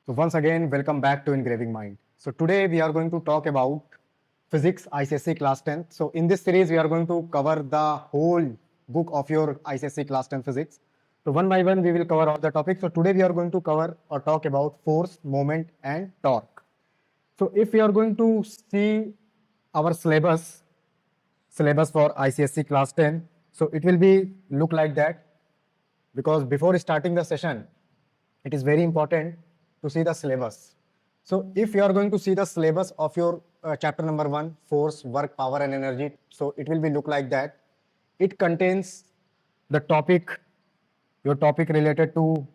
So once again, welcome back to Engraving Mind. So today we are going to talk about physics ICSE class 10th. So in this series, we are going to cover the whole book of your ICSE class 10 physics. So one by one, we will cover all the topics. So today we are going to cover or talk about force, moment, and torque. So if we are going to see our syllabus for ICSE class 10, so it will be look like that, because before starting the session, it is very important to see the syllabus. So if you are going to see the syllabus of your chapter number 1, force, work, power and energy, so it will be look like that. It contains the topic, your topic related to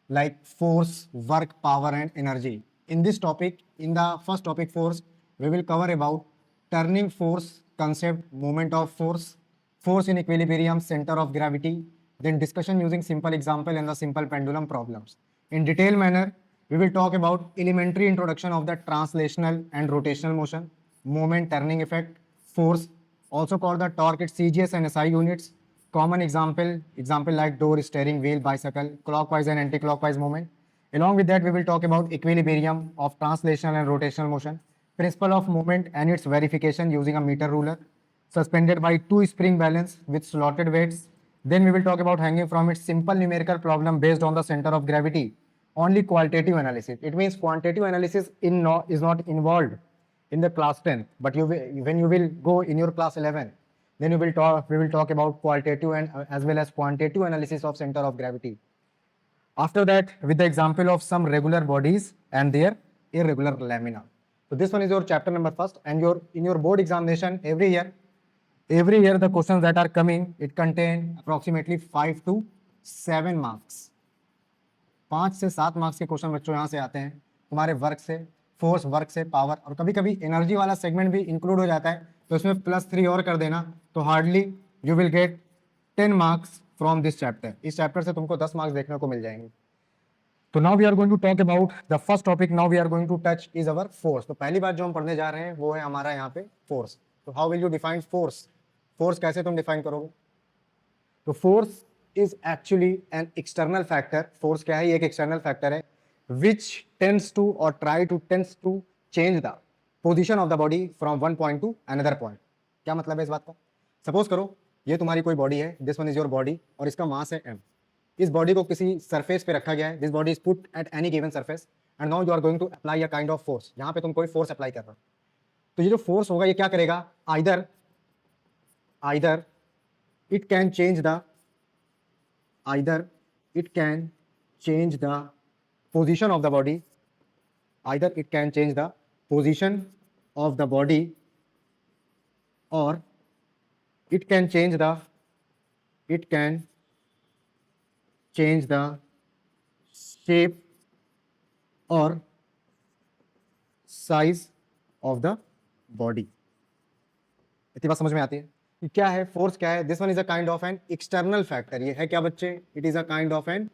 like force, work, power and energy. In this topic, in the first topic force, we will cover about turning force concept, moment of force, force in equilibrium, center of gravity, then discussion using simple example and the simple pendulum problems. In detailed manner, we will talk about elementary introduction of the translational and rotational motion, moment, turning effect, force, also called the torque, its CGS and SI units, common example like door, steering wheel, bicycle, clockwise and anti-clockwise movement. Along with that, we will talk about equilibrium of translational and rotational motion, principle of movement and its verification using a meter ruler, suspended by two spring balance with slotted weights. Then we will talk about hanging from its simple numerical problem based on the center of gravity, only qualitative analysis. It means quantitative analysis is not involved in the class 10, but when you will go in your class 11, then we will talk about qualitative and as well as quantitative analysis of center of gravity. After that, with the example of some regular bodies and their irregular lamina. So this one is your chapter number first, and in your board examination every year the questions that are coming, it contain approximately 5 to 7 marks. 5 से 7 marks के question बच्चों यहाँ से आते हैं तुम्हारे work से, force, work से, पावर, और कभी कभी एनर्जी वाला सेगमेंट भी इंक्लूड हो जाता है, तो इसमें +3 और कर देना, तो hardly you will get 10 marks from this chapter. इस चैप्टर से तुमको 10 मार्क्स देखने को मिल जाएंगे. तो now we are going to talk about the first topic now we are going to touch is our force. तो पहली बात जो हम पढ़ने जा रहे हैं वो है हमारा यहाँ पे फोर्स. तो how will you define force? Force कैसे तुम डिफाइन करोगे? तो force is actually an external factor. Force क्या है? ये एक external factor है which tends to change the position of the body from one point to another point. क्या मतलब है इस बात का? सपोज करो ये तुम्हारी कोई बॉडी है, this one is your body, और इसका मास है m. इस बॉडी को किसी सरफेस पे रखा गया है, this body is put at any given surface and now you are going to apply a kind of force. यहाँ पे तुम कोई फोर्स अप्लाई कर रहे हो, तो ये जो फोर्स होगा ये क्या करेगा? Either it can change the either it can change the position of the body, either it can change the position of the body, or it can change the shape or size of the body. इतनी बात समझ में आती है? क्या है force? क्या है? This one is a kind of an external factor. ये है क्या बच्चे? It is a kind of an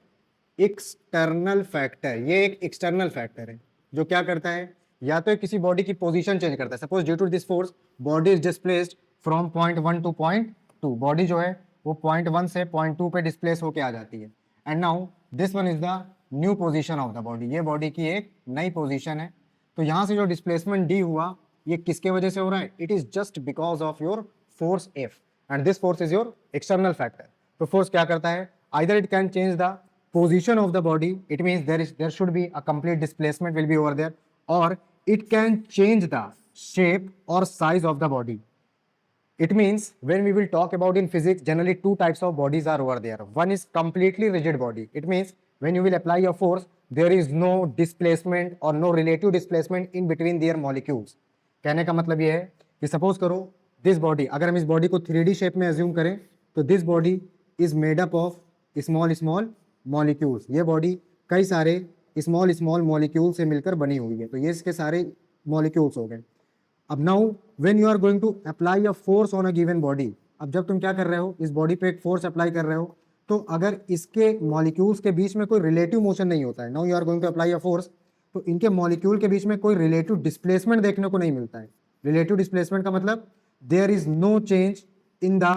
external factor. ये एक एक्सटर्नल फैक्टर है जो क्या करता है? या तो किसी बॉडी की पोजीशन चेंज करता है. Suppose due to this force body is displaced from point 1 to point 2. Body जो है वो पॉइंट 1 से पॉइंट 2 पे डिस्प्लेस होकर आ जाती है, and now this one is the new position of the body. ये बॉडी की एक नई पोजिशन है. तो यहाँ से जो डिस्प्लेसमेंट डी हुआ ये किसके वजह से हो रहा है? It is just because of your force F, and this force is your external factor. तो force क्या करता है? Either it can change the position of the body, it means there should be a complete displacement will be over there, or it can change the shape or size of the body. It means when we will talk about in physics, generally two types of bodies are over there. One is completely rigid body. It means when you will apply a force, there is no displacement or no relative displacement in between their molecules. कहने का मतलब ये है कि suppose करो this body, अगर हम इस बॉडी को 3D शेप में एज्यूम करें तो this body is made up of small molecules. ये बॉडी कई सारे स्मॉल मॉलिक्यूल से मिलकर बनी हुई है, तो ये इसके सारे मॉलिक्यूल्स हो गए. अब now when you are going to apply a force on a given body, अब जब तुम क्या कर रहे हो, इस बॉडी पे एक फोर्स अप्लाई कर रहे हो, तो अगर इसके मॉलिक्यूल्स के बीच में कोई रिलेटिव मोशन नहीं होता है, now you are going to apply a force, तो इनके मॉलिक्यूल के बीच में कोई रिलेटिव डिस्प्लेसमेंट देखने को नहीं मिलता है. रिलेटिव डिस्प्लेसमेंट का मतलब there is no change in the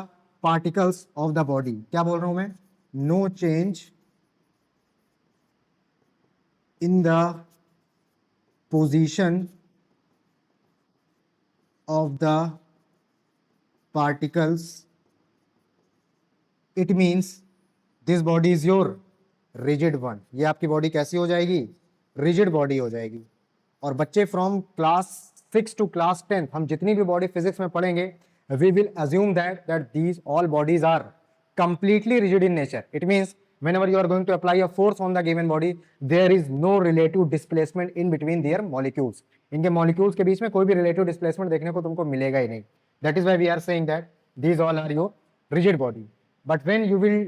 particles of the body. क्या बोल रहा हूं मैं? No change in the position of the particles, it means this body is your rigid one. ये आपकी बॉडी कैसी हो जाएगी? रिजिड बॉडी हो जाएगी. और बच्चे फ्रॉम क्लास 6 टू क्लास 10 हम जितनी भी बॉडी फिजिक्स में पढ़ेंगे, we will assume that these all bodies are completely rigid in nature. It means whenever you are going to apply a force on the given body, there is no relative displacement in between their molecules. इनके molecules के बीच में कोई भी relative displacement देखने को तुमको मिलेगा ही नहीं. That is why we are saying that these all are your rigid body. But when you will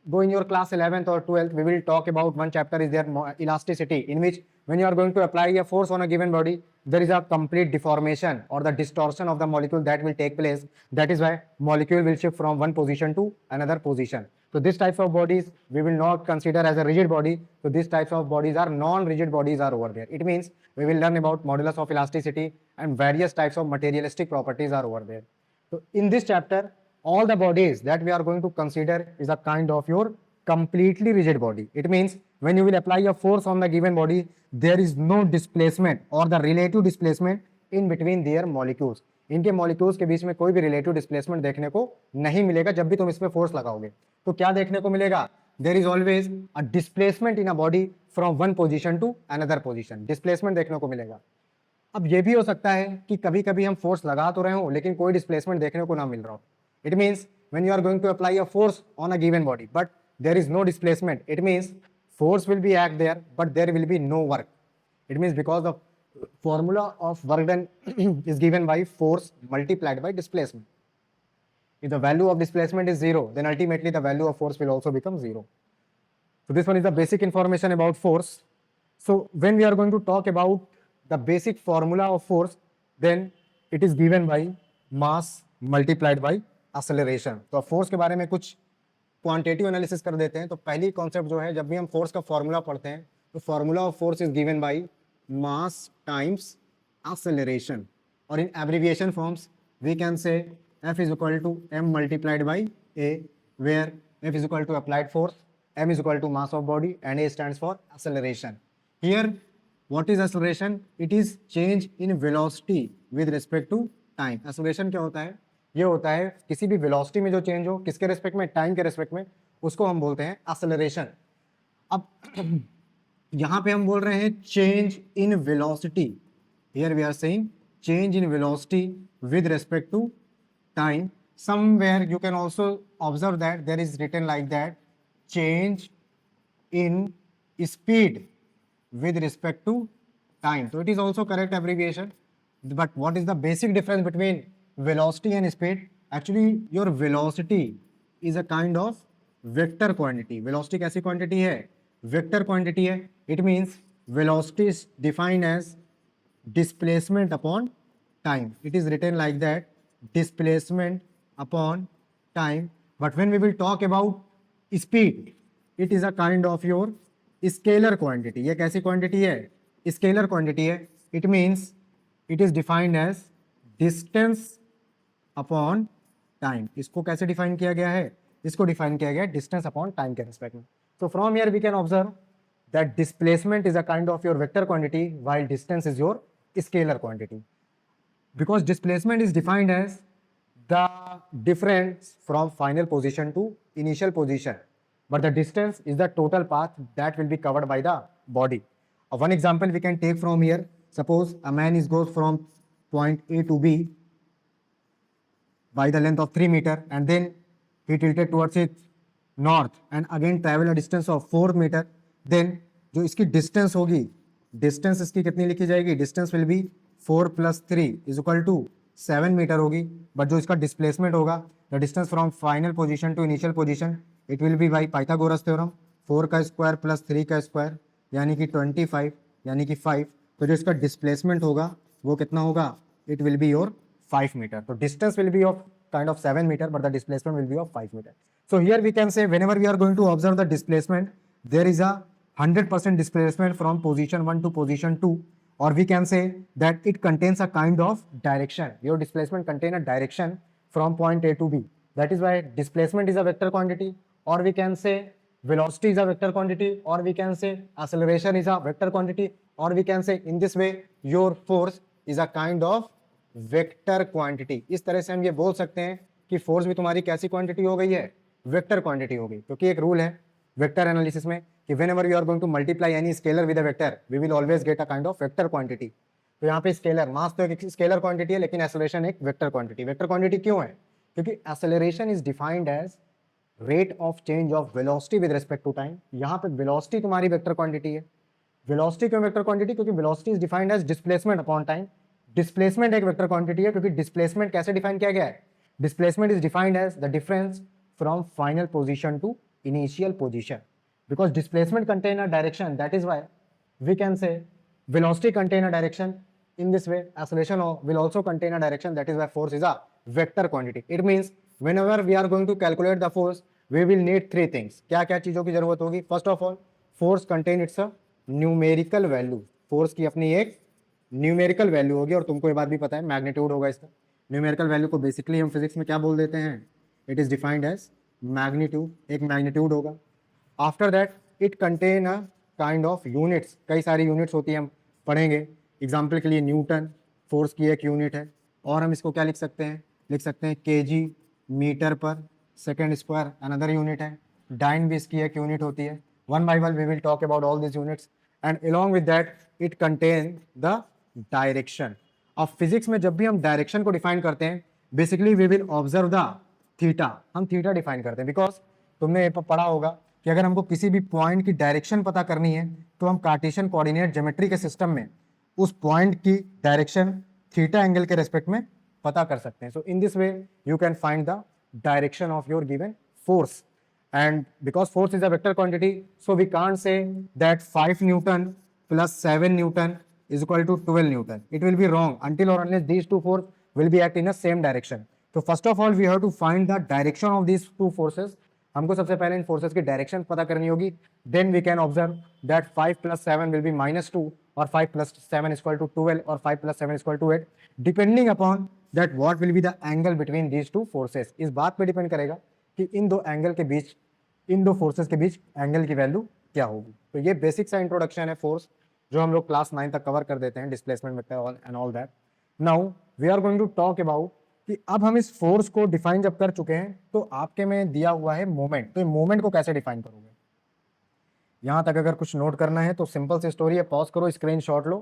go in your class 11th or 12th, we will talk about one chapter is there elasticity, in which when you are going to apply a force on a given body, there is a complete deformation or the distortion of the molecule that will take place. That is why molecule will shift from one position to another position. So these types of bodies we will not consider as a rigid body. So these types of bodies are non-rigid bodies are over there. It means we will learn about modulus of elasticity and various types of materialistic properties are over there. So in this chapter, all the bodies that we are going to consider is a kind of your completely rigid body. It means when you will apply a force on the given body, there is no displacement or the relative displacement in between their molecules. इनके molecules के बीच में कोई भी relative displacement देखने को नहीं मिलेगा जब भी तुम इस पे फोर्स लगाओगे. तो क्या देखने को मिलेगा? There is always a displacement in a body from one position to another position. Displacement देखने को मिलेगा. अब ये भी हो सकता है कि कभी कभी हम फोर्स लगा तो रहे हो लेकिन कोई डिस्प्लेसमेंट देखने को ना मिल रहा हो. It means when you are going to apply a force on a given body, but there is no displacement, it means force will be act there, but there will be no work. It means because the formula of work done is given by force multiplied by displacement. If the value of displacement is 0, then ultimately the value of force will also become 0. So this one is the basic information about force. So when we are going to talk about the basic formula of force, then it is given by mass multiplied by acceleration. तो अब force के बारे में कुछ quantitative analysis कर देते हैं. तो पहली कॉन्सेप्ट जो है, जब भी हम फोर्स का फॉर्मूला पढ़ते हैं तो formula of force is given by mass times acceleration, और in abbreviation forms we can say F is equal to m multiplied by a, where F is equal to applied force, m is equal to mass of body and a stands for acceleration. Here what is acceleration? It is change in velocity with respect to time. Acceleration क्या होता है? ये होता है किसी भी velocity में जो चेंज हो, किसके रेस्पेक्ट में? टाइम के रेस्पेक्ट में, उसको हम बोलते हैं एक्सेलरेशन. अब यहाँ पे हम बोल रहे हैं change in velocity. Here we are saying change in velocity with respect to time. Somewhere you can also observe that there is written like that change in speed with respect to time. So it is also correct abbreviation, but what is the basic difference between velocity and speed? Actually your velocity is a kind of vector quantity. Velocity कैसी quantity है? Vector quantity है. It means velocity is defined as displacement upon time. It is written like that, displacement upon time. But when we will talk about speed, it is a kind of your scalar quantity. ये कैसी quantity है? Scalar quantity है. It means it is defined as distance upon time. इसको कैसे define किया गया है? इसको डिफाइन किया गया है डिस्टेंस अपॉन टाइम के रिस्पेक्ट में. So from here we can observe that displacement is a kind of your vector quantity while distance is your scalar quantity. Because displacement is defined as the difference from final position to initial position, but the distance is the total path that will be covered by the body. One example we can take from here. Suppose a man goes from point A to B by the length of 3 meter and then he tilted towards its north and again travel a distance of 4 meter. Then जो इसकी distance होगी, distance इसकी कितनी लिखी जाएगी? Distance will be 4 plus 3 is equal to 7 meter होगी. But जो इसका displacement होगा, the distance from final position to initial position, it will be by Pythagoras theorem, 4 का स्क्वायर प्लस 3 का स्क्वायर यानी कि 25 यानी कि 5. तो जो इसका डिस्प्लेसमेंट होगा वो कितना होगा? It will be your 5 metre. तो distance will be of kind of 7 meter, but the displacement will be of 5 meter. So here we can say whenever we are going to observe the displacement, there is a 100% displacement from position 1 to position 2, or we can say that it contains a kind of direction. Your displacement contain a direction from point A to B. That is why displacement is a vector quantity, or we can say velocity is a vector quantity, or we can say acceleration is a vector quantity, or we can say in this way your force is a kind of vector quantity. इस तरह से हम ये बोल सकते हैं कि force भी तुम्हारी कैसी क्वांटिटी हो गई है, वेक्टर क्वांटिटी हो गई, क्योंकि एक रूल है वेक्टर एनालिसिस में कि whenever you are going to multiply any scalar with a vector we will always get a kind of vector quantity. तो यहाँ पे स्केलर मास तो एक स्केलर क्वांटिटी है, लेकिन एक्सेलरेशन एक वेक्टर क्वांटिटी. वेक्टर क्वांटिटी क्यों है? क्योंकि acceleration is defined as rate of change of velocity with respect to time. यहाँ पे वेलोसिटी तुम्हारी वेक्टर क्वांटिटी है. वेलोसिटी क्यों वेक्टर क्वांटिटी? क्योंकि velocity is defined as displacement upon time. Displacement एक वेक्टर क्वांटिटी है, क्योंकि डिस्प्लेसमेंट कैसे डिफाइन किया गया है? Displacement is defined as the difference from final position to initial position. Because displacement contain a direction, that is why we can say velocity contain a direction. In this way acceleration will also contain a direction, that is why force is a vector quantity. It means whenever we are going to calculate the force we will need three things. क्या क्या चीज़ों की जरूरत होगी? First of all, force contain its a numerical value. force की अपनी एक numerical value होगी, और तुमको ये बात भी पता है magnitude होगा इसका. numerical value को बेसिकली हम फिजिक्स में क्या बोल देते हैं? It is defined as magnitude. एक magnitude होगा. After that it contain a kind of units. कई सारी यूनिट्स होती हैं, हम पढ़ेंगे. एग्जाम्पल के लिए न्यूटन फोर्स की एक यूनिट है, और हम इसको क्या लिख सकते हैं? लिख सकते हैं KG metre per second square, another unit है. डाइन भी इसकी एक यूनिट होती है. One by one we will talk about all this units, and along with that it contain the direction. अब फिजिक्स में जब भी हम डायरेक्शन को डिफाइन करते हैं, basically we will observe the theta. हम थीटा डिफाइन करते हैं, बिकॉज तुमने पढ़ा होगा कि अगर हमको किसी भी पॉइंट की डायरेक्शन पता करनी है तो हम कार्टेशियन कोऑर्डिनेट ज्योमेट्री के सिस्टम में उस पॉइंट की डायरेक्शन थीटा एंगल के रेस्पेक्ट में पता कर सकते हैं. So in this way you can find the direction of your given force. And because force is a vector quantity, so we can't say that 5 newton plus 7 newton is equal to 12 Newton. It will be wrong until or unless these two forces will be act in the same direction. So first of all we have to find the direction of these two forces. हमको सबसे पहले इन forces की direction पता करनी होगी. Then we can observe that 5 + 7 will be -2, और 5 + 7 = 12, और 5 + 7 = 8, depending upon that what will be the angle between these two forces. इस बात पे डिपेंड करेगा कि इन दो एंगल के बीच, इन दो फोर्सेस के बीच एंगल की वैल्यू क्या होगी. तो ये बेसिक सा इंट्रोडक्शन है फोर्स, जो हम लोग क्लास 9 तक कवर कर देते हैं, displacement vector and all that. Now we are going to talk about कि अब हम इस फोर्स को डिफाइन जब कर चुके हैं, तो आपके में दिया हुआ है मोमेंट. तो मोमेंट को कैसे डिफाइन करोगे? यहाँ तक अगर कुछ नोट करना है तो सिंपल सी स्टोरी है, पॉज करो, स्क्रीनशॉट लो,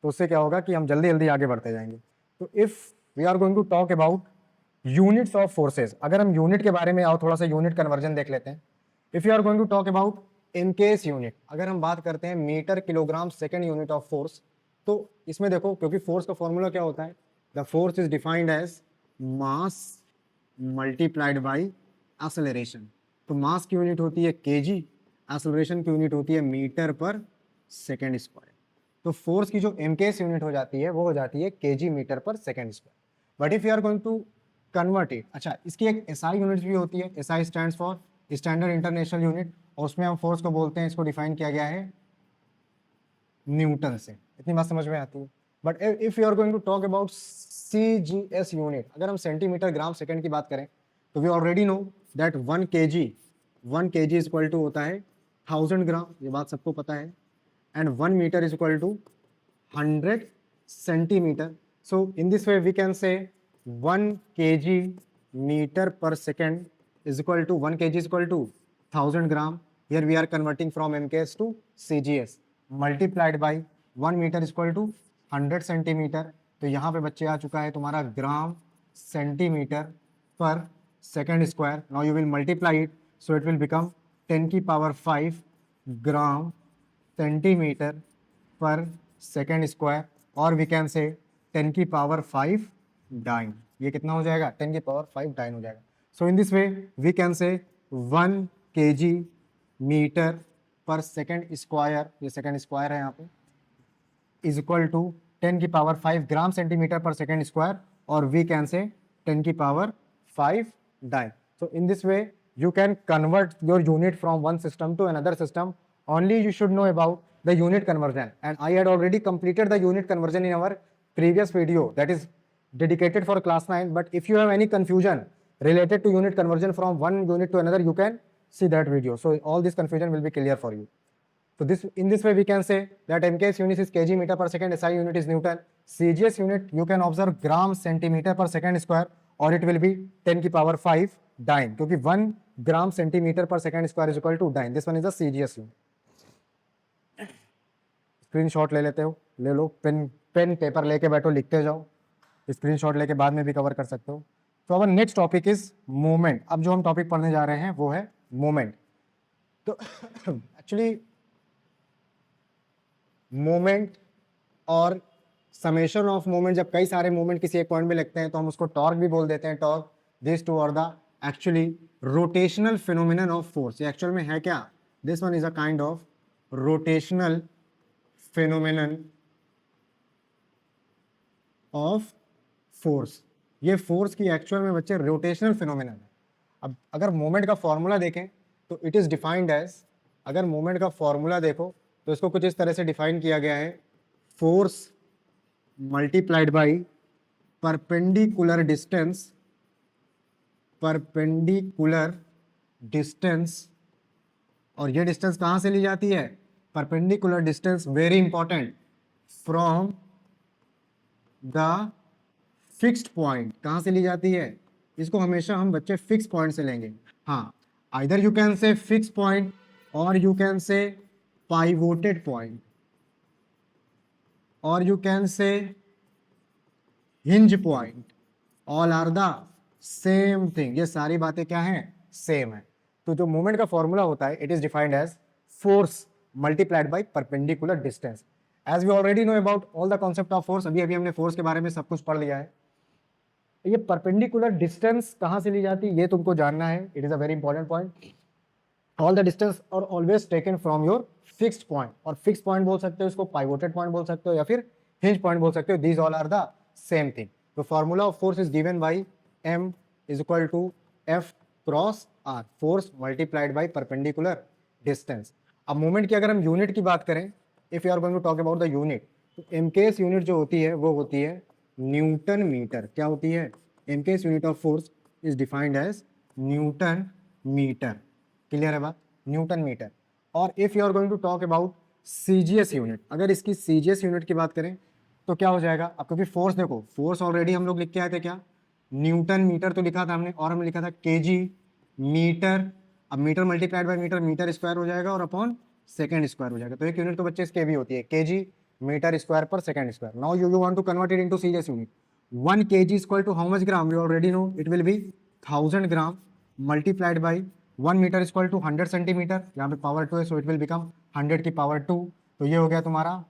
तो उससे क्या होगा कि हम जल्दी जल्दी आगे बढ़ते जाएंगे. तो if we are going to talk about units of forces, अगर हम यूनिट के बारे में आओ, थोड़ा सा यूनिट कन्वर्जन देख लेते हैं. If you are going to talk about in case unit, अगर हम बात करते हैं metre kilogram second unit of force, तो इसमें देखो, क्योंकि फोर्स का फॉर्मूला क्या होता है? The force is defined as mass multiplied by acceleration. तो मास की यूनिट होती है केजी, एक्सेलरेशन की यूनिट होती है मीटर पर सेकेंड स्क्वायर. तो फोर्स की जो एमकेएस यूनिट हो जाती है वो हो जाती है KG metre per second square. But if you are going to convert it, अच्छा इसकी एक एसआई यूनिट भी होती है. SI stands for standard international unit, और उसमें हम फोर्स को बोलते हैं, इसको डिफाइन किया गया है न्यूटन से. इतनी बात समझ में आती है. But if you are going to talk about CGS unit, अगर हम सेंटीमीटर ग्राम सेकंड की बात करें, तो we already know that 1 kg is equal to होता है 1000 ग्राम, ये बात सबको पता है. And 1 metre is equal to 100 centimetre. So in this way we can say 1 kg metre per second is equal to 1 kg is equal to 1000 gram. Here we are converting from MKS to CGS, multiplied by 1 meter is equal to 100 centimetre. तो यहाँ पे बच्चे आ चुका है तुम्हारा ग्राम centimetre per second square. Now you will multiply it, so it will become 10 की power 5 gram centimetre per second square, और we can say 10 की पावर 5 डाइन. ये कितना हो जाएगा? 10 की पावर 5 डाइन हो जाएगा. So in this way we can say 1 kg metre per second square, ये सेकेंड स्क्वायर है यहाँ पे, इज इक्वल टू 10 की power 5 gram centimetre per second square, और वी कैन से 10 की power 5 dyne. So in this way you can convert your unit from one system to another system. Only you should know about the unit conversion, and I had already completed the unit conversion in our previous video that is dedicated for class 9. But if you have any confusion related to unit conversion from one unit to another, you can see that video. So all this confusion will be clear for you. So in this way we can say that MKS unit is kg meter per second, SI unit is Newton, CGS unit you can observe gram centimeter per second square और it will be 10 की power 5 dyne, क्योंकि 1 gram centimeter per second square is equal to dyne. This one is the CGS unit. Screenshot ले लेते हो, ले लो, pen paper लेके बैठो, लिखते जाओ, स्क्रीनशॉट लेके बाद में भी कवर कर सकते हो. तो our next topic is moment. अब जो हम टॉपिक पढ़ने जा रहे हैं वो है मोमेंट. तो एक्चुअली मोमेंट और समेशन ऑफ मोमेंट, जब कई सारे मोमेंट किसी एक पॉइंट में लगते हैं तो हम उसको टॉर्क भी बोल देते हैं. Torque, this two are the actually rotational phenomenon of force. ये एक्चुअल में है क्या? This one is a kind of rotational phenomenon of force. ये फोर्स की एक्चुअल में बच्चे रोटेशनल फिनोमिनन है. अब अगर मोमेंट का फॉर्मूला देखें तो इट इज डिफाइंड एज, अगर मोमेंट का फॉर्मूला देखो तो इसको कुछ इस तरह से डिफाइन किया गया है, force multiplied by perpendicular distance, perpendicular distance. और ये डिस्टेंस कहां से ली जाती है? Perpendicular distance, very important, from the fixed point. कहां से ली जाती है? इसको हमेशा हम बच्चे फिक्स पॉइंट से लेंगे. हाँ, either you can say fix point और you can say pivoted point or you can say hinge point, all are the same thing. ये सारी बातें क्या हैं? सेम है. तो जो मोमेंट का फॉर्मूला होता है, it is defined as force multiplied by perpendicular distance. As we already know about all the concept of force, अभी हमने फोर्स के बारे में सब कुछ पढ़ लिया है. ये परपेंडिकुलर डिस्टेंस कहां से ली जाती है ये तुमको जानना है. It is a very important point. All the distance are always taken from your fixed point. और फिक्स पॉइंट बोल सकते हो, इसको पाइवोटेड पॉइंट बोल सकते हो या फिर हिंज पॉइंट बोल सकते हो. These all are the same thing. The formula of force is given by m is equal to f cross r, force multiplied by perpendicular distance. अब मोमेंट की अगर हम यूनिट की बात करें, if you are going to talk about the unit, तो MKS unit जो होती है वो होती है न्यूटन मीटर. क्या होती है? MKS unit of force is defined as newton metre. Clear है बात? Newton metre. और if you are going to talk about CGS unit, अगर इसकी CGS यूनिट की बात करें तो क्या हो जाएगा? अब क्योंकि फोर्स देखो, फोर्स ऑलरेडी हम लोग लिख के आए थे क्या? न्यूटन मीटर तो लिखा था हमने, और हमने लिखा था केजी मीटर. अब metre multiplied by metre, metre square हो जाएगा और अपॉन सेकंड स्क्वायर हो जाएगा. तो एक यूनिट तो बच्चे इसके भी होती है, KG metre square per second square. Now you want to convert it into CGS unit. 1 kg equal to how much gram? We already know, it will be 1000 gram multiplied by 1 metre equal to 100 centimetre. यहाँ पे power 2 है, सो it will become 100 की power 2. तो ये हो गया तुम्हारा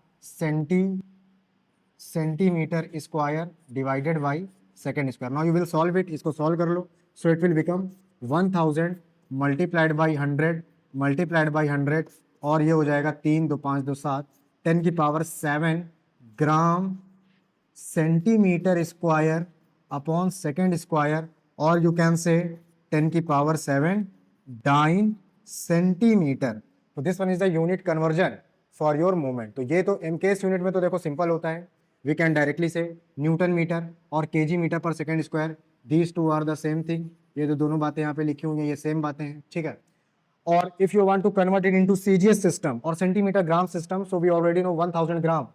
centimetre square divided by second square. Now you will solve it. इसको सॉल्व कर लो. So it will become 1000 multiplied by 100 multiplied by 100 और ये हो जाएगा 3 2 5 2 7 10 की power 7 gram centimetre square upon second square, और यू कैन से 10 की पावर 7 डाइन सेंटीमीटर. तो this one is the unit conversion for your moment. तो ये तो MKS यूनिट में तो देखो सिंपल होता है, we can directly say newton metre और KG metre per second square, these two are the same thing. ये जो दोनों बातें यहाँ पे लिखी हुई हैं ये सेम बातें हैं, ठीक है. और if you want to convert it into CGS system और centimetre gram system, so we already know 1000 gram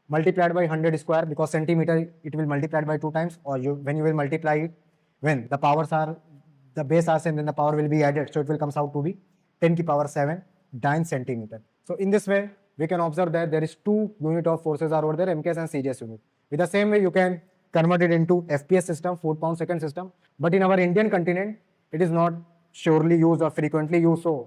multiplied by 100 square, because centimeter it will multiplied by 2 times, or when you will multiply it, when the powers are, the base are same, then the power will be added, so it will comes out to be 10 की power 7 9 centimeter. So in this way we can observe that there is 2 unit of forces are over there, MKS and CGS unit. With the same way you can convert it into FPS system, foot pound second system, but in our Indian continent it is not surely used or frequently used, so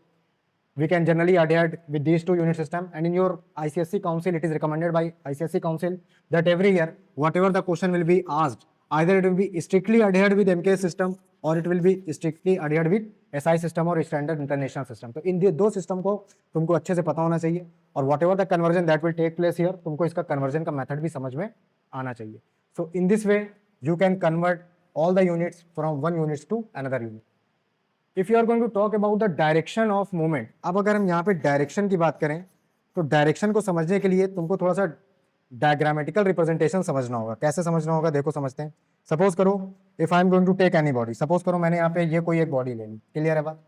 we can generally adhere with these 2 unit system. And in your ICSE council, it is recommended by ICSE council that every year whatever the question will be asked, either it will be strictly adhered with MKS system or it will be strictly adhered with SI system or standard international system. तो इन दो system को तुमको अच्छे से पता होना चाहिए, और whatever the conversion that will take place here, तुमको इसका conversion का method भी समझ में आना चाहिए. So in this way you can convert all the units from one units to another unit. If you are going to talk about the direction of movement, अब अगर हम यहाँ पे डायरेक्शन की बात करें तो डायरेक्शन को समझने के लिए तुमको थोड़ा सा डायग्रामेटिकल रिप्रेजेंटेशन समझना होगा. कैसे समझना होगा देखो, समझते हैं. सपोज करो if I am going to take any body, suppose करो मैंने यहाँ पे ये कोई एक बॉडी ले ली. क्लियर है बात?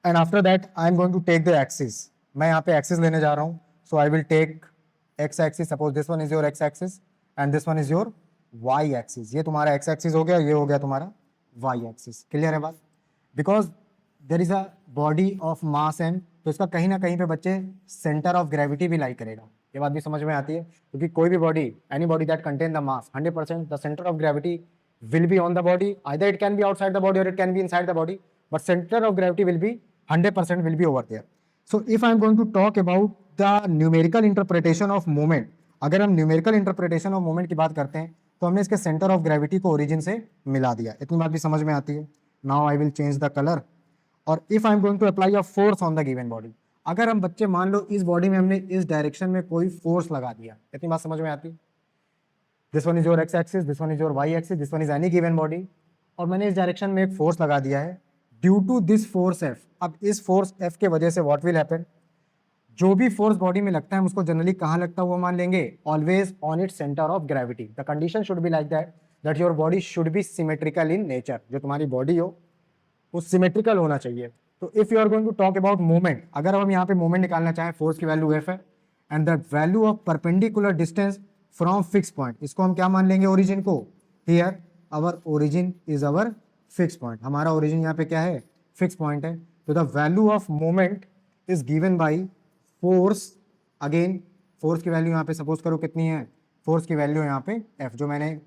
And after that I am going to take the axis, मैं यहाँ पे एक्सिस लेने जा रहा हूँ. So I will take X axis, suppose this one is your X axis and this one is your Y axis. ये तुम्हारा x axis हो गया, ये हो गया तुम्हारा वाई एक्सिस. क्लियर है बात? Because there is a body of mass M, तो इसका कहीं ना कहीं पे बच्चे सेंटर ऑफ ग्रेविटी भी लाई करेगा. ये बात भी समझ में आती है, क्योंकि कोई भी body, any body that contain the mass 100%, the centre of gravity will be on the body. Either it can be outside the body or it can be inside the body, but center of gravity will be 100% will be over there. So if I am going to talk about the numerical interpretation of moment, अगर हम numerical interpretation of moment की बात करते हैं तो हमने इसके center of gravity को origin से मिला दिया. इतनी बात भी समझ में आती है. Now I will change the color. और if I am going to apply a force on the given body, अगर हम बच्चे मान लो इस बॉडी में हमने इस डायरेक्शन में कोई फोर्स लगा दिया, इतनी बात समझ में आती है. This one is your X axis, this one is your Y axis, this one is any given body, और मैंने इस डायरेक्शन में एक फोर्स लगा दिया है. Due to this force F, अब इस फोर्स एफ के वजह से व्हाट विल हैपन, जो भी फोर्स बॉडी में लगता है हम उसको जनरली कहाँ लगता है वो मान लेंगे, always on its centre of gravity. The condition should be like that your body should be symmetrical in nature. जो तुम्हारी बॉडी हो वो सिमेट्रिकल होना चाहिए. तो if you are going to talk about movement, अगर हम यहाँ पे मूवमेंट निकालना चाहें, फोर्स की वैल्यू एफ है and the value of perpendicular distance from fix point, इसको हम क्या मान लेंगे, ओरिजिन को. Here our origin is our fix point. हमारा ओरिजिन यहाँ पे क्या है, फिक्स पॉइंट है. तो the value of moment is given by force. Again force की वैल्यू यहाँ पे सपोज करो कितनी है, फोर्स की वैल्यू यहाँ पे एफ जो मैंने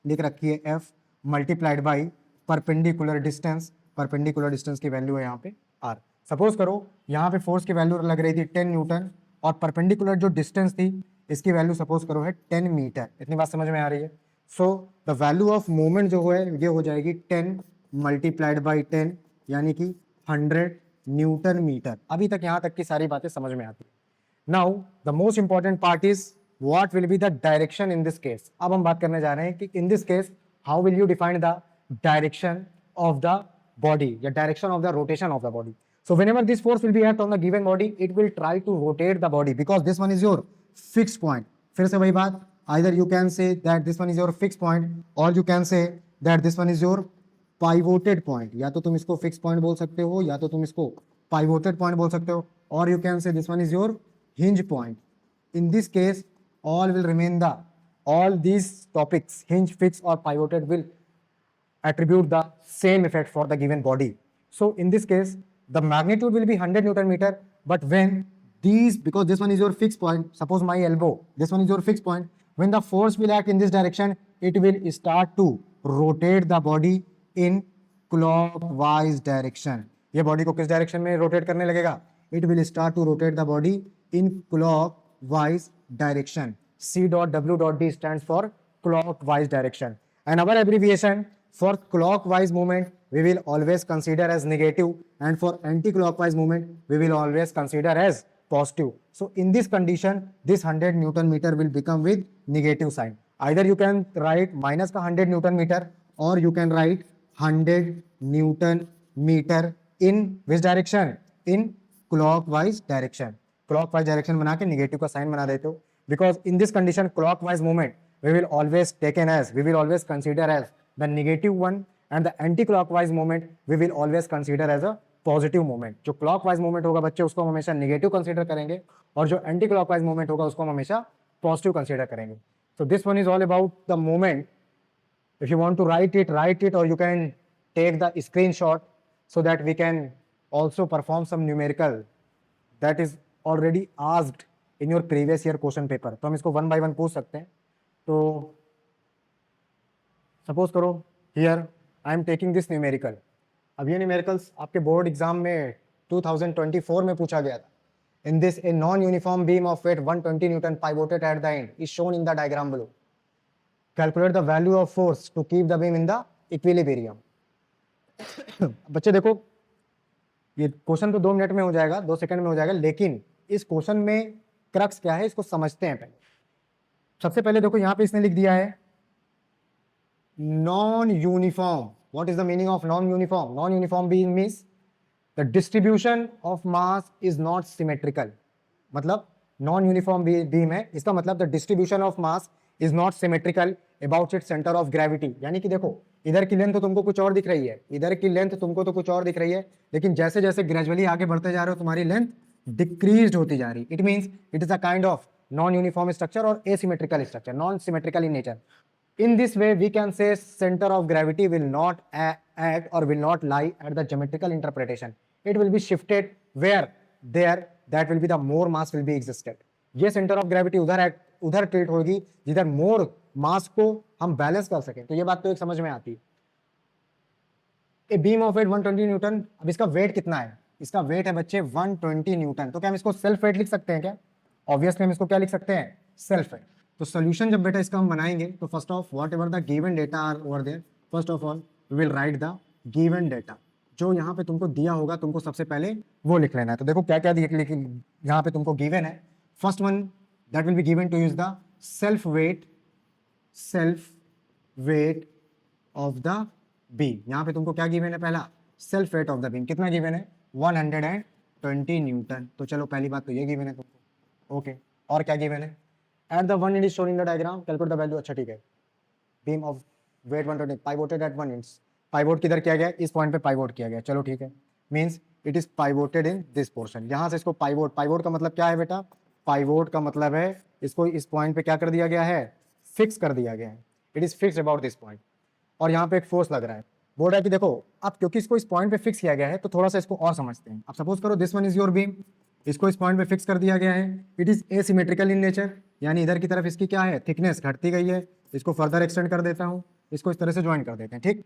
लिख रखी है, F multiplied by perpendicular distance. Perpendicular distance की वैल्यू है यहाँ पे आर. सपोज करो यहाँ पे फोर्स की वैल्यू लग रही थी 10 न्यूटन और परपेंडिकुलर जो डिस्टेंस थी इसकी वैल्यू सपोज करो है 10 मीटर. इतनी बात समझ में आ रही है. सो द वैल्यू ऑफ मोमेंट जो है ये हो जाएगी 10 मल्टीप्लाइड बाई 10 यानी कि 100 न्यूटन मीटर. अभी तक यहाँ तक की सारी बातें समझ में आती है. Now the most important part is what will be the direction in this case. अब हम बात करने जा रहे हैं कि in this case how will you define the direction of the body या direction of the rotation of the body. So whenever this force will be act on the given body, it will try to rotate the body because this one is your fixed point. फिर से वही बात, either you can say that this one is your fixed point or you can say that this one is your pivoted point. या तो तुम इसको fixed point बोल सकते हो या तो तुम इसको pivoted point बोल सकते हो, or you can say this one is your hinge point. In this case, all these topics, hinge, fixed or pivoted, will attribute the same effect for the given body. So in this case, the magnitude will be 100 Newton meter, but when these, because this one is your fixed point, suppose my elbow, this one is your fixed point, when the force will act in this direction, it will start to rotate the body in clockwise direction. ये body को किस direction में rotate करने लगेगा? It will start to rotate the body in clockwise direction. C dot W dot D stands for clockwise direction. And our abbreviation for clockwise movement we will always consider as negative, and for anti-clockwise movement we will always consider as positive. So in this condition, this 100 Newton meter will become with negative sign. Either you can write minus का 100 Newton meter or you can write 100 Newton meter in which direction? In clockwise direction. Clockwise direction बना के negative का sign बना देते हो, because in this condition clockwise movement we will always consider as the negative one, and the anti-clockwise moment we will always consider as a positive moment. जो clockwise moment होगा बच्चे उसको हम हमेशा नेगेटिव कंसीडर करेंगे और जो एंटी क्लॉकवाइज मोमेंट होगा उसको हम हमेशा पॉजिटिव कंसीडर करेंगे. So this one is all about the moment. If you want to write it और you can take the screenshot so that we can also perform some numerical that is already asked in your previous year question paper. तो हम इसको one by one पूछ सकते हैं. तो suppose करो here I am taking this numerical. अब ये न्यूमेरिकल्स आपके बोर्ड एग्जाम में 2024 में पूछा गया था. In this, a non-uniform beam of weight 120 Newton pivoted at the end is shown in the diagram below. Calculate the value of force to keep the beam in the equilibrium. बच्चे देखो, ये question तो 2 minute में हो जाएगा, 2 second में हो जाएगा, लेकिन इस क्वेश्चन में क्रक्स क्या है इसको समझते हैं पहले. सबसे पहले देखो यहाँ पे इसने लिख दिया है non uniform. What is the meaning of non-uniform? Non-uniform beam means the distribution of mass is not symmetrical. मतलब non-uniform beam है, इसका मतलब the distribution of mass is not symmetrical about its center of gravity. यानी कि देखो इधर की length तो तुमको कुछ और दिख रही है, इधर की लेंथ तुमको तो कुछ और दिख रही है, लेकिन जैसे जैसे ग्रेजुअली आगे बढ़ते जा रहे हो तुम्हारी लेंथ डिक्रीज होती जा रही। It means it is a kind of non uniform structure और asymmetrical structure, non symmetrical in nature. In this way, we can say center of gravity will not act or will not lie at the geometrical interpretation. It will be shifted where there that will be the more mass will be existed. ये center of gravity उधर tilt होगी जिधर more mass को हम balance कर सकें. तो ये बात तो एक समझ में आती है. A beam of weight 120 newton. अब इसका वेट कितना है? इसका वेट है बच्चे 120 न्यूटन. तो क्या हम इसको सेल्फ वेट लिख सकते हैं क्या? ऑब्वियसली हम इसको क्या लिख सकते हैं? Self weight. तो सोल्यूशन जब बेटा इसका हम बनाएंगे तो first of whatever the given data are over there, first of all we will write the given data. जो यहाँ पे तुमको दिया होगा तुमको सबसे पहले वो लिख लेना है. तो देखो क्या क्या यहाँ पे तुमको गिवन है. First one that will be given to use the self weight of the beam. यहाँ पे तुमको क्या गिवन है? पहला self weight of the beam. कितना गिवन है? 120 न्यूटन. तो चलो पहली बात तो ये गिवन है तुमको. ओके, और क्या गिवन है? At the one inch is shown in the diagram, calculate the value. अच्छा ठीक है. Beam of weight 120 pivoted at 1 inch. Pivot किधर किया गया? इस पॉइंट पे पाइवोट किया गया. चलो ठीक है. Means it is pivoted in this portion. यहाँ से इसको पाइवोट का मतलब क्या है बेटा? पाइवोट का मतलब है इसको इस पॉइंट पे क्या कर दिया गया है? फिक्स कर दिया गया है. It is fixed about this point. और यहाँ पे एक फोर्स लग रहा है. बोल रहा है कि देखो अब क्योंकि इसको इस पॉइंट पे फिक्स किया गया है तो थोड़ा सा इसको और समझते हैं. अब सपोज करो this one is your beam. इसको इस पॉइंट पे फिक्स कर दिया गया है. It is asymmetrical in nature, यानी इधर की तरफ इसकी क्या है? थिकनेस घटती गई है. इसको फर्दर एक्सटेंड कर देता हूँ. इसको इस तरह से ज्वाइन कर देते हैं. ठीक.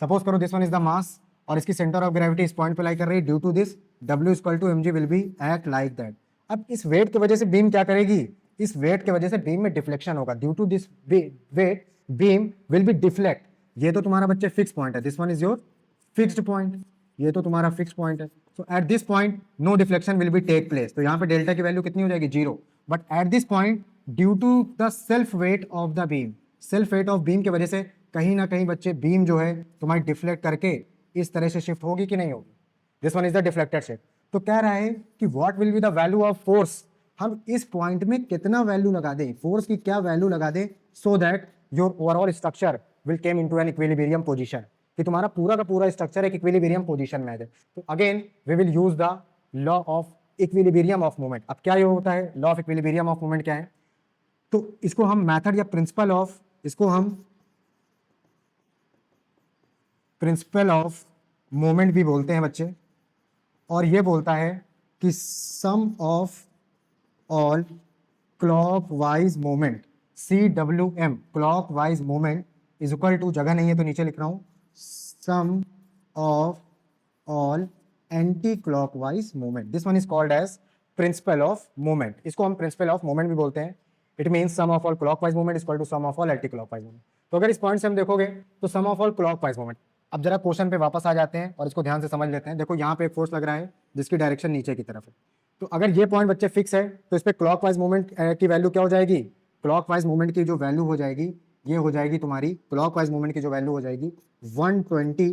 सपोज करो this one is the mass और इसकी सेंटर ऑफ ग्रेविटी इस पॉइंट पे लाई कर रही है. Due to this W equal to mg will be act like that. अब इस वेट की वजह से बीम क्या करेगी? इस वेट की वजह से बीम में डिफ्लेक्शन होगा. Due to this weight beam will be deflect. ये तो तुम्हारा बच्चे फिक्स पॉइंट है. This one is your fixed point. ये तो तुम्हारा फिक्स पॉइंट है. So at this point no deflection will be take place. तो यहाँ पे डेल्टा की वैल्यू कितनी हो जाएगी? 0. But at this point due to the self weight of the beam, self weight of beam की वजह से कहीं ना कहीं बच्चे बीम जो है तुम्हारी डिफ्लेक्ट करके इस तरह से शिफ्ट होगी कि नहीं होगी? This one is the deflected shift. तो कह रहा है कि what will be the value of force. हम इस पॉइंट में कितना वैल्यू लगा दें, फोर्स की क्या वैल्यू लगा दें, so that your overall structure will came into an equilibrium position. कि तुम्हारा पूरा का पूरा स्ट्रक्चर एक इक्विलिब्रियम पोजीशन में है. तो again we will use the law of equilibrium of moment. अब क्या ये होता है law of equilibrium of moment? क्या है? तो इसको हम मेथड या प्रिंसिपल ऑफ मोमेंट भी बोलते हैं बच्चे. और ये बोलता है कि sum of all clockwise moment CWM clockwise moment is equal to, जगह नहीं है तो नीचे लिख रहा हूं, sum of all anti clockwise moment. This one is called as principle of moment. इसको हम प्रिंसिपल ऑफ मोमेंट भी बोलते हैं. It means sum of all clockwise moment is equal to sum of all anti clockwise moment. तो अगर इस point से हम देखोगे तो सम ऑफ ऑल क्लॉकवाइज मोमेंट. अब जरा क्वेश्चन पे वापस आ जाते हैं और इसको ध्यान से समझ लेते हैं. देखो यहाँ पे एक फोर्स लग रहा है जिसकी डायरेक्शन नीचे की तरफ है. तो अगर ये पॉइंट बच्चे फिक्स है तो इस पे क्लॉकवाइज मोमेंट की वैल्यू क्या हो जाएगी? क्लॉकवाइज मोमेंट की जो वैल्यू हो जाएगी ये हो जाएगी तुम्हारी, क्लॉकवाइज मोमेंट की जो वैल्यू हो जाएगी 120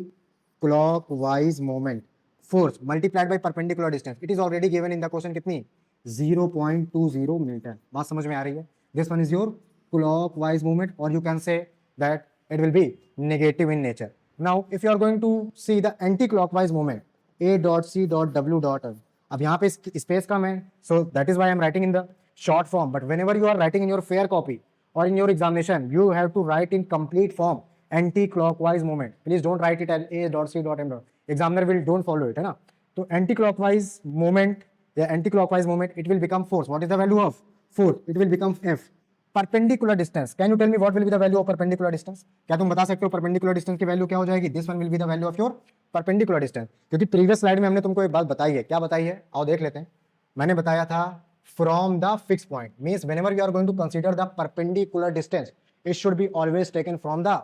clockwise moment force multiplied by perpendicular distance. It is already given in the question. कितनी? 0.20 मीटर. बात समझ में आ रही है? This one is your clockwise moment और you can say that it will be negative in nature. Now, if you are going to see the anti-clockwise moment, A dot C dot W dot, अब यहाँ पे space कम है, so that is why I am writing in the short form. But whenever you are writing in your fair copy or in your examination, you have to write in complete form anti-clockwise moment. Please don't write it as A dot C dot M dot. Examiner will don't follow it, है ना? तो anti-clockwise moment, या anti-clockwise moment, it will become force. What is the value of force? It will become F. Perpendicular distance. Can you tell me what will be the value of perpendicular distance? क्या तुम बता सकते हो perpendicular distance की value क्या हो जाएगी? This one will be the value of your perpendicular distance. क्योंकि प्रीवियस स्लाइड में हमने तुमको एक बात बताई है. क्या बताई है? आओ देख लेते हैं. मैंने बताया था from the fix point means whenever you are going to consider the perpendicular distance it should be always taken from the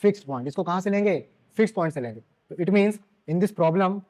fixed point. इसको कहां से लेंगे? फिक्स्ड पॉइंट से लेंगे. तो it means in this problem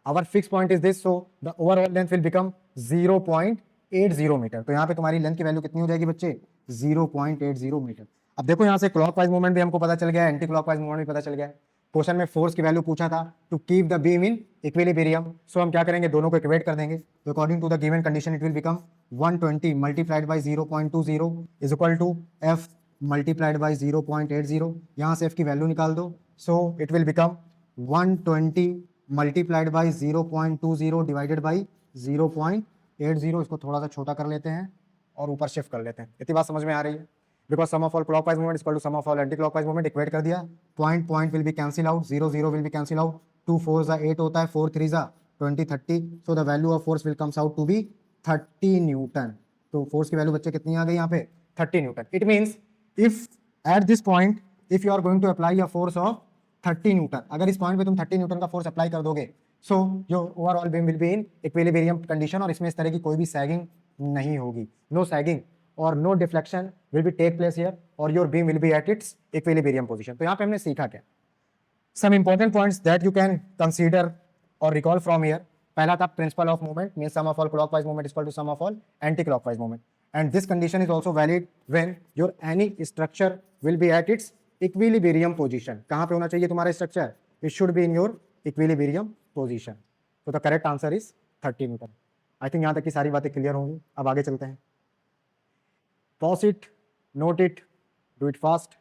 our fixed point is this, so the overall length will become 0.80 metre. तो यहाँ पे तुम्हारी लेंथ की वैल्यू कितनी हो जाएगी बच्चे? 0.80 मीटर. अब देखो यहाँ से क्लॉकवाइज मूवमेंट भी हमको पता चल गया है, एंटी क्लॉकवाइज मूवमेंट भी पता चल गया है. क्वेश्चन में फोर्स की वैल्यू पूछा था to keep the beam in equilibrium. So हम क्या करेंगे? दोनों को इक्वेट कर देंगे. तो according to the given condition it will become 120 multiplied by 0.20 is equal to F multiplied by 0.80, यहाँ से f की वैल्यू निकाल दो, so it will become 120 multiplied by 0.20 divided by 0.80। इसको थोड़ा सा छोटा कर लेते हैं और ऊपर शिफ्ट कर लेते हैं। इतनी बात समझ में आ रही है? Because sum of all clockwise movement equal to sum of all anti clockwise movement, equate कर दिया, point point will be cancel out, 0 0 will be cancel out, 2 4 जा 8 होता है, 4 3 जा 20 30, so the value of force will comes out to be 30 newton. तो force की value बच्चे कितनी आ गई यहाँ पे? 30 newton. It means if at this point if you are going to apply a force of 30 newton, अगर इस पॉइंट पे तुम 30 न्यूटन का फोर्स अप्लाई कर दोगे, so your overall beam will be in equilibrium condition, और इसमें इस तरह की कोई भी सैगिंग नहीं होगी, नो सैगिंग और no deflection will be take place here, और your beam will be at its equilibrium position. तो यहाँ पे हमने सीखा क्या? Some important points that you can consider और रिकॉल फ्रॉम हियर। पहला था principle of movement, means sum of all clockwise movement equal to sum of all anti clockwise movement, and this condition is also valid when your any structure will be at its equilibrium position। कहाँ पे होना चाहिए तुम्हारा structure? It should be in your equilibrium position। So the correct answer is 30 Newton. I think यहाँ तक की सारी बातें क्लियर होंगी। अब आगे चलते हैं। Pause it, note it, do it fast।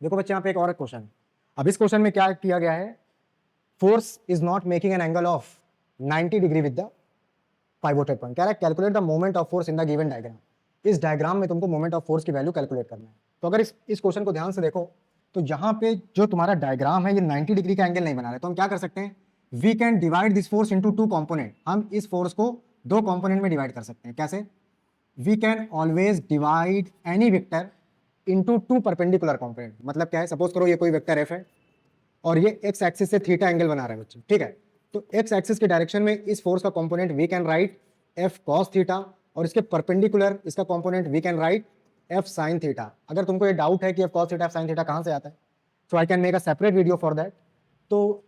देखो बच्चे, यहाँ पे एक और क्वेश्चन है। अब इस क्वेश्चन में क्या किया गया है? Force is not making an angle of 90 degree with the pivoted point. कह रहा है calculate the moment of force in the given diagram. इस डायग्राम में तुमको मोमेंट ऑफ फोर्स की वैल्यू कैलकुलेट करना है। तो अगर इस क्वेश्चन को ध्यान से देखो, तो यहाँ पे जो तुम्हारा डायग्राम है ये 90 डिग्री का एंगल नहीं बना रहे, तो हम क्या कर सकते हैं? We can divide this force into 2 component. हम इस फोर्स को 2 कंपोनेंट में डिवाइड कर सकते हैं। कैसे? We can always divide any vector into 2 perpendicular component. मतलब क्या है? सपोज करो ये कोई वेक्टर एफ है और ये एक्स एक्सिस से थीटा एंगल बना रहे हैं बच्चे, ठीक है? तो एक्स एक्सिस के डायरेक्शन में इस फोर्स का component we can write F cos theta, और इसके परपेंडिकुलर इसका component we can write F sine theta. अगर तुमको ये डाउट है कि F cos theta F sine theta कहाँ से आता है, so I can make a separate video for that. तो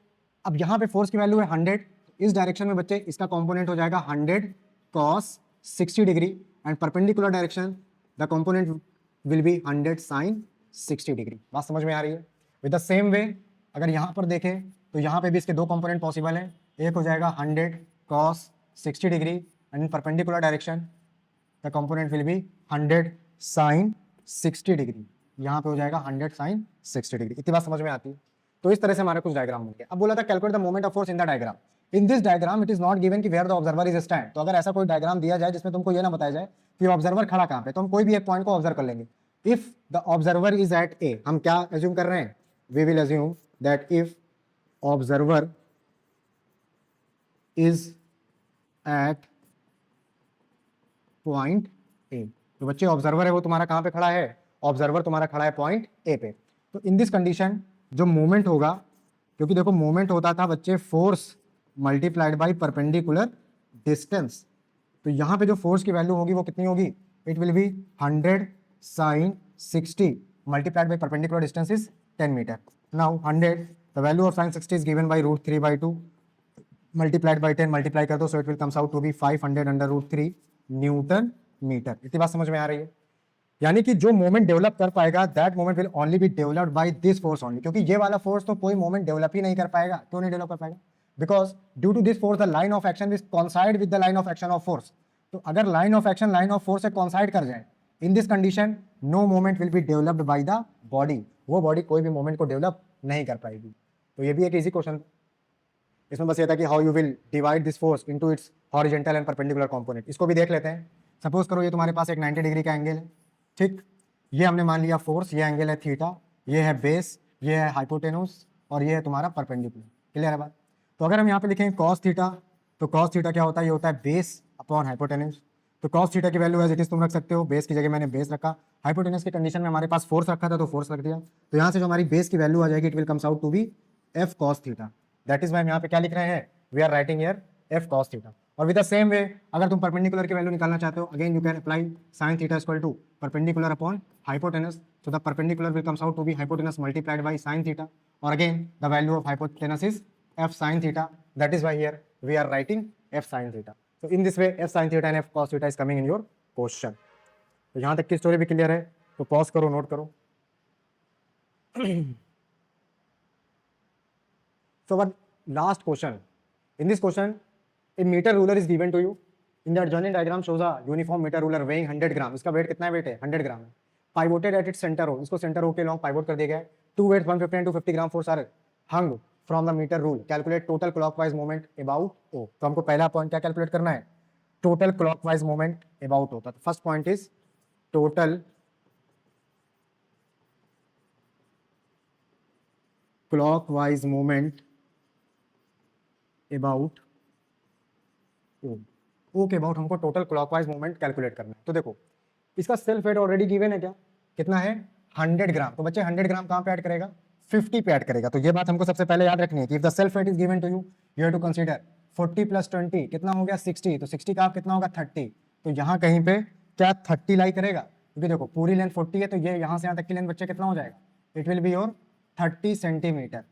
अब यहाँ पे फोर्स की वैल्यू है 100, इस डायरेक्शन में बच्चे इसका कंपोनेंट हो जाएगा 100 cos 60 degree, and perpendicular direction the component will be 100 sine 60 degree. बात समझ में आ रही है? विद द सेम वे अगर यहाँ पर देखें तो यहाँ पे भी इसके 2 कंपोनेंट पॉसिबल है। एक हो जाएगा 100 cos 60 degree, and in perpendicular direction the component will be 100 sine 60 degree. यहाँ पे हो जाएगा 100 साइन 60 डिग्री। इतनी बात समझ में आती है? तो इस तरह से हमारे कुछ डायग्राम बन गए। अब बोला था calculate the moment of force in the diagram. In this diagram it is not given कि where the observer is stand. तो अगर ऐसा कोई डायग्राम दिया जाए जिसमें तुमको ये ना बताया जाए कि ऑब्जर्वर खड़ा कहाँ पे, तो हम कोई भी एक पॉइंट को ऑब्जर्व कर लेंगे। If the observer is at A, हम क्या एज्यूम कर रहे हैं? We will assume that if observer is at point A, तो बच्चे ऑब्जर्वर है वो तुम्हारा कहां पे खड़ा है? ऑब्जर्वर तुम्हारा खड़ा है पॉइंट ए पे। तो इन दिस कंडीशन जो मोमेंट होगा, क्योंकि देखो मोमेंट होता था बच्चे force multiplied by perpendicular distance, तो यहां पे जो फोर्स की वैल्यू होगी वो कितनी होगी? It will be 100 sine 60 multiplied by perpendicular distance is 10 metre. Now 100 the value of sine 60 is given by √3/2 multiplied by 10 multiply कर दो, so it will comes out to be 500 under √3 newton metre. इतनी बात समझ में आ रही है? यानी कि जो मोमेंट डेवलप कर पाएगा that moment will only B developed by this force only, क्योंकि ये वाला फोर्स तो कोई मोमेंट डेवलप ही नहीं कर पाएगा। क्यों नहीं डेवलप कर पाएगा? Because due to this force the line of action will coincide with the line of action of force. तो अगर line of action line of force से कोइंसाइड कर जाए, in this condition no moment will be developed by the body. वो body कोई भी moment को develop नहीं कर पाएगी। तो ये भी एक इजी क्वेश्चन, इसमें बस ये था कि how you will divide this force into its horizontal and perpendicular component. इसको भी देख लेते हैं। सपोज करो ये तुम्हारे पास एक 90 डिग्री का एंगल है, ठीक? ये हमने मान लिया फोर्स, ये एंगल है थीटा, ये है बेस, ये है हाइपोटेनूस, और ये है तुम्हारा परपेंडिकुलर। क्लियर है बात? तो अगर हम यहाँ पे लिखें कॉस थीटा, तो कॉस थीटा क्या होता है? ये होता है बेस अपॉन हाइपोटेनूस। तो कॉस थीटा की वैल्यू एज इट इज तुम रख सकते हो, बेस की जगह मैंने बेस रखा। हाइपोटेनस की कंडीशन में हमारे पास फोर्स रखा था तो फोर्स रख दिया। तो यहाँ से जो हमारी बेस की वैल्यू आ जाएगी, it will comes out to be F cos theta. That is why हम यहाँ पे क्या लिख रहे हैं? We are writing here F cos theta. और विद द सेम वे अगर तुम परपेंडिकुलर की वैल्यू निकालना चाहते हो, again you can apply sine theta equal to perpendicular upon hypotenuse, so the perpendicular will comes out to be hypotenuse multiplied by sin theta, or again the value of hypotenuse is f sin theta. That is why here we are writing f sin theta. So in this way f sin theta and f cos theta is coming in your question. तो यहाँ तक की story भी clear है, तो pause करो, note करो। So our last question, in this question a meter ruler is given to you, in the adjoining diagram shows a uniform meter ruler weighing 100 ग्राम. इसका वेट कितना है? वेट है 100 ग्राम है. Pivoted at its center हो, इसको centre हो के long pivot कर दिया गया है. Two weights 150 and 250 gram force are hung from the meter rule. Calculate total clockwise movement about O. तो हमको पहला पॉइंट क्या कैलकुलेट करना है? Total clockwise movement about O. तो first point is total clockwise movement about O. O के about हमको total clockwise movement calculate करना है. तो देखो इसका सेल्फ वेट ऑलरेडी गिवन है. क्या कितना है? 100 ग्राम. तो बच्चे 100 ग्राम कहाँ पे ऐड करेगा? 50 पे ऐड करेगा. तो ये बात हमको सबसे पहले याद रखनी है कि if the self weight is given to you, you have to consider 40 plus 20 कितना हो गया? 60. तो 60 का कितना होगा? 30. तो यहाँ कहीं पे क्या 30 लाई करेगा? क्योंकि देखो पूरी लेंथ 40 है, तो ये यहाँ से यहाँ तक की लेंथ बच्चे कितना हो जाएगा? It will be your 30 centimetre.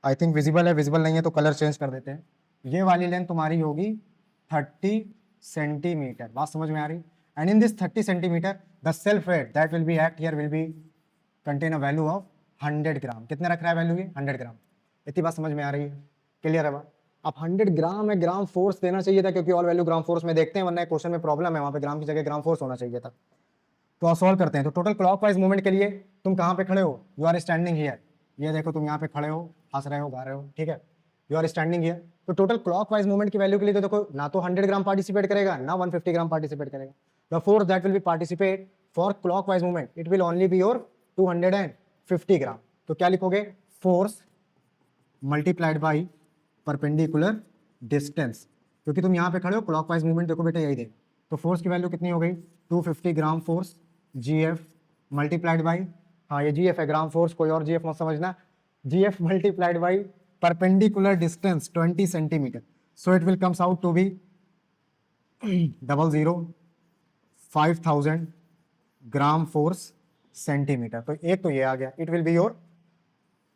I think visible है, विजिबल नहीं है तो कलर चेंज कर देते हैं. ये वाली लेंथ तुम्हारी होगी 30 सेंटीमीटर. बात समझ में आ रही? And in this 30 centimeter, the self weight that will be act here will be contain a value of 100 ग्राम. कितने रख रहा है वैल्यू? ये 100 ग्राम. इतनी बात समझ में आ रही है? क्लियर है बात? अब 100 ग्राम है, ग्राम फोर्स देना चाहिए था क्योंकि ऑल वैल्यू ग्राम फोर्स में देखते हैं, वरना क्वेश्चन में प्रॉब्लम है, वहाँ पे ग्राम की जगह ग्राम फोर्स होना चाहिए था. तो आप सॉल्व करते हैं. तो टोटल क्लॉकवाइज मूवमेंट के लिए तुम कहाँ पे खड़े हो? You are standing here. ये देखो तुम यहाँ पे खड़े हो, हंस रहे हो, गा रहे हो, ठीक है. You are standing here. तो टोटल क्लॉकवाइज मूवमेंट की वैल्यू के लिए तो देखो ना तो 100 ग्राम पार्टिसिपेट करेगा, ना 150 ग्राम पार्टिसिपेट करेगा. The force that will be participate for clockwise movement, it will only be your 250 ग्राम. तो क्या लिखोगे? Force multiplied by perpendicular distance. क्योंकि तुम यहाँ पे खड़े हो, क्लॉकवाइज मूवमेंट देखो बेटा यही दे. तो फोर्स की वैल्यू कितनी हो गई? 250 gram force GF multiplied by, हाँ ये GF है, ग्राम फोर्स कोई और GF मत समझना, GF multiplied by perpendicular distance 20 centimetre. So it will comes out to be 5000 gram force centimetre. तो एक तो ये आ गया, it will be your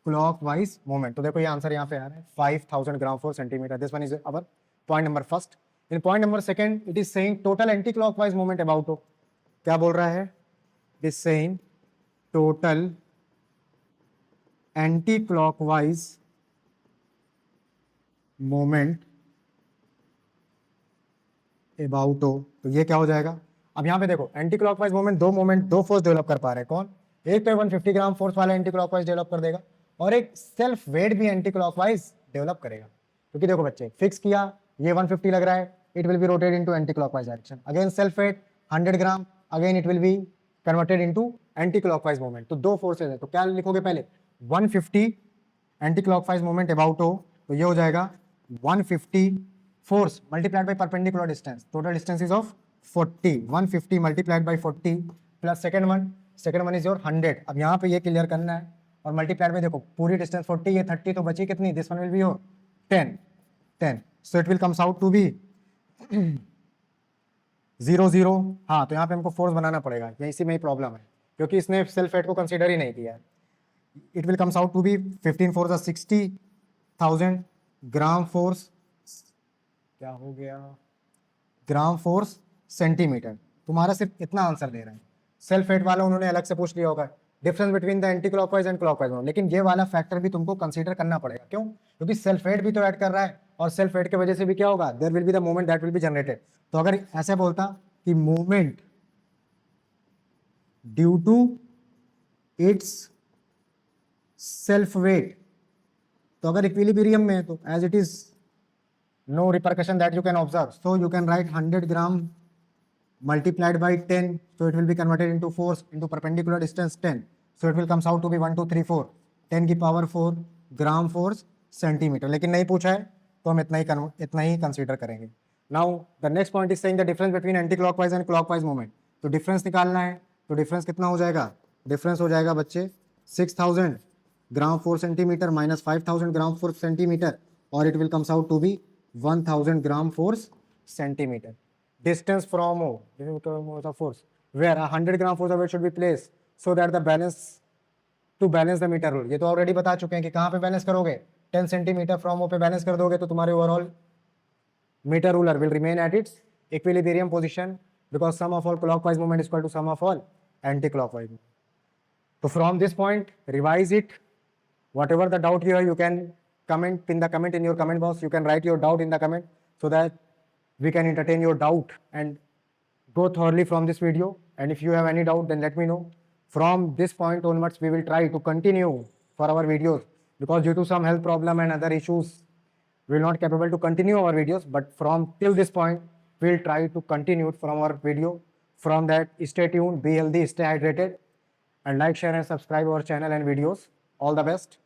clockwise movement. तो देखो ये आंसर यहाँ पे आ रहा है 5000 gram force centimetre. This one is our point number first. In point number second it is saying total anti clockwise movement about O. क्या बोल रहा है? It is saying total anti clockwise movement about O. तो ये क्या हो जाएगा? अब यहाँ पे देखो एंटी क्लॉकवाइज मूवमेंट दो फोर्स डेवलप कर पा रहे हैं. कौन? एक तो 150 ग्राम फोर्स वाला एंटी क्लॉकवाइज डेवलप कर देगा और एक सेल्फ वेट भी एंटी क्लॉकवाइज डेवलप करेगा. क्योंकि देखो बच्चे फिक्स किया, ये 150 लग रहा है, it will be rotated into anti clockwise direction. Again self weight 100 gram, again it will be converted into anti clockwise movement. तो दो फोर्सेज है. तो क्या लिखोगे? पहले 150 anti clockwise movement about O. तो ये हो जाएगा 150 force multiplied by perpendicular distance. Total distance is of 40. 150 मल्टीप्लाइड बाई 40 plus second one is your 100. अब यहाँ पे ये क्लियर करना है और मल्टीप्लाइड में देखो पूरी डिस्टेंस 40, ये 30, तो बची कितनी? This one will be your 10. So it will comes out to be 0 0. हाँ तो यहाँ पे हमको फोर्स बनाना पड़ेगा, ये इसी में ही प्रॉब्लम है क्योंकि इसने सेल्फ वेट को कंसीडर ही नहीं किया है. It will comes out to be 15 force 60,000 gram force, क्या हो गया? Gram force centimetre. तुम्हारा सिर्फ इतना आंसर दे रहा है. सेल्फ वेट वाला उन्होंने अलग से पूछ लिया होगा, difference between the anti clockwise and clockwise. लेकिन ये वाला फैक्टर भी तुमको कंसीडर करना पड़ेगा. क्यों? क्योंकि सेल्फ वेट भी तो ऐड कर रहा है और सेल्फ वेट की वजह से भी क्या होगा? There will be the movement that will be generated. तो अगर ऐसे बोलता कि movement due to its self weight, तो अगर इक्विलिब्रियम में है तो as it is no repercussion that you can observe, so you can write 100 gram multiplied by 10, so it will be converted into force into perpendicular distance 10, so it will comes out to be 1 2 3 4 10 की power 4 ग्राम force centimetre. लेकिन नहीं पूछा है तो हम इतना ही consider करेंगे. Now the next point is saying the difference between anti clockwise and clockwise movement. तो डिफरेंस निकालना है. तो डिफरेंस कितना हो जाएगा? डिफरेंस हो जाएगा बच्चे 6000 gram force centimetre minus 5000 gram force centimetre, और it will comes out to be 1000 gram force centimeter. Distance from O, the force where 100 gram force of weight should be placed so that the balance to balance the meter rule. ये तो already बता चुके हैं कि कहाँ पे balance करोगे? 10 centimetre from O पे बैलेंस कर दोगे तो तुम्हारे overall metre ruler will remain at its equilibrium position because sum of all clockwise movement is equal to sum of all anti clockwise. तो from this point revise it. Whatever the doubt you can comment, pin the comment in your comment box. You can write your doubt in the comment so that we can entertain your doubt and go thoroughly from this video. And if you have any doubt, then let me know. From this point onwards, we will try to continue for our videos, because due to some health problem and other issues, we will not capable to continue our videos. But from till this point, we'll try to continue from our video. From that, stay tuned, be healthy, stay hydrated, and like, share, and subscribe our channel and videos. All the best.